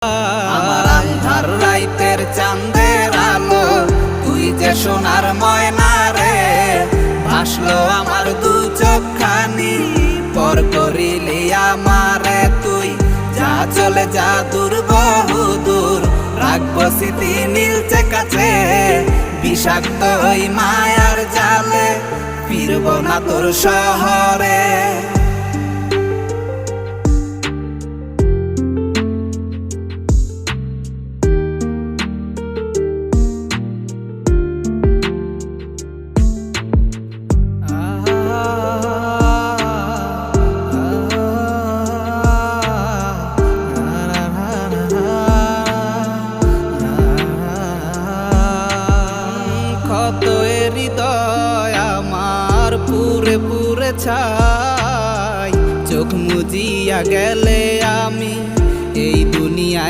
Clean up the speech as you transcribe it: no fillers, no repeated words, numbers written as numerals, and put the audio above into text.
আমার আন্ধার রাইতের চাঁদের আলো, তুই যে সোনার ময়না রে। ভাসলো আমার দু চোখখানি, পর করিলি আমারে তুই। যা চলে যা দূর বহু দূর, রাখবো স্মৃতি নীলচে কাছে। বিষাক্ত ওই মায়ার জালে, ফিরবো না তোর শহরে। কত হৃদয় আমার পুরে পুরে ছাই, চোখ মুজিয়া গেলে